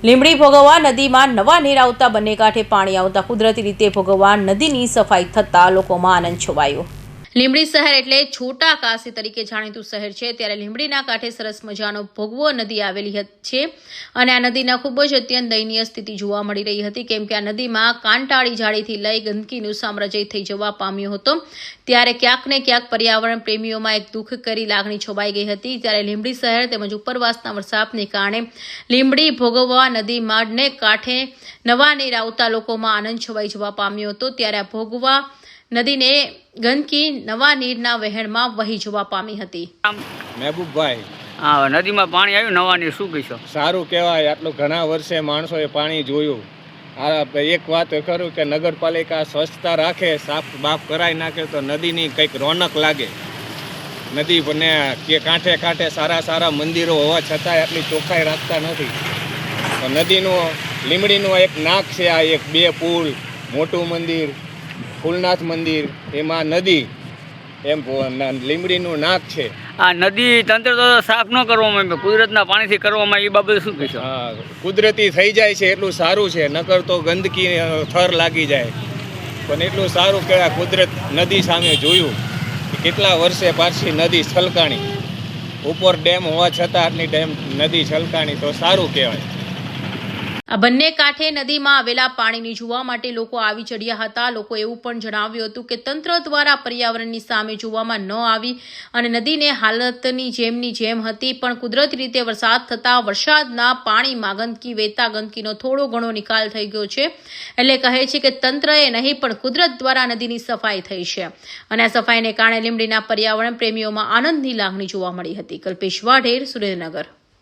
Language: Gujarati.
લીંબડી ભોગવવા નદીમાં નવા નીર આવતા બંને કાંઠે પાણી આવતા કુદરતી રીતે ભોગવવા નદીની સફાઈ થતાં લોકોમાં આનંદ છવાયો। લીંબડી શહેર એટલે છોટા કાશી તરીકે જાણીતું શહેર છે, ત્યારે લીંબડીના કાંઠે સરસ મજાનો ભોગવો નદી આવેલી છે અને આ નદીના ખૂબ જ અત્યંત દયનીય સ્થિતિ જોવા મળી રહી હતી, કેમ કે આ નદીમાં કાંટાળી જાળીથી લઈ ગંદકીનું સામ્રાજ્ય થઈ જવા પામ્યો હતો। ત્યારે ક્યાંક ને ક્યાંક પર્યાવરણ પ્રેમીઓમાં એક દુઃખ કરી લાગણી છવાઈ ગઈ હતી। ત્યારે લીંબડી શહેર તેમજ ઉપરવાસના વરસાદને કારણે લીંબડી ભોગવવા નદીમાં ને કાંઠે નવા નીર આવતા લોકોમાં આનંદ છવાઈ જવા પામ્યો હતો। ત્યારે આ ભોગવા નદીને ગંદકી નવા નીરના વહેણમાં વહી જવા પામી હતી। મહેબૂબભાઈ, હા, નદીમાં પાણી આવ્યું નવા નીર, શું કહીશો? સારું કહેવાય। આટલું ઘણા વર્ષે માણસોએ પાણી જોયું। આ એક વાત કરું કે નગરપાલિકા સ્વચ્છતા રાખે, સાફ બાફ કરાવી નાખે તો નદીની કંઈક રોનક લાગે। નદી બને કે કાંઠે કાંઠે સારા સારા મંદિરો હોવા છતાંય આટલી ચોખ્ખાઈ રાખતા નથી। તો નદીનું લીંબડીનું એક નાક છે, આ એક બે પુલ, મોટું મંદિર, ફૂલનાથ મંદિર, એમાં નદી, એમ લીંબડીનું નાક છે। આ નદી તંત્ર તો સાફ ન કરવામાં આવે, કુદરતના પાણીથી કરવામાં, એ બાબતે શું કહીશો? હા, કુદરતી થઈ જાય છે એટલું સારું છે, નકર તો ગંદકી થર લાગી જાય। પણ એટલું સારું કે કુદરત નદી સામે જોયું કે કેટલા વર્ષે પાછી નદી છલકાણી, ઉપર ડેમ હોવા છતાં આટલી નદી છલકાણી, તો સારું કહેવાય। આ બંને કાંઠે નદીમાં આવેલા પાણીને જોવા માટે લોકો આવી ચડ્યા હતા। લોકો એવું પણ જણાવ્યું હતું કે તંત્ર દ્વારા પર્યાવરણની સામે જોવામાં ન આવી અને નદીને હાલતની જેમ હતી, પણ કુદરતી રીતે વરસાદ થતાં વરસાદના પાણીમાં ગંદકી વહેતા ગંદકીનો થોડો ઘણો નિકાલ થઈ ગયો છે। એટલે કહે છે કે તંત્રએ નહીં પણ કુદરત દ્વારા નદીની સફાઈ થઈ છે અને આ સફાઈને કારણે લીંબડીના પર્યાવરણ પ્રેમીઓમાં આનંદની લાગણી જોવા મળી હતી। કલ્પેશ વાઢેર, સુરેન્દ્રનગર।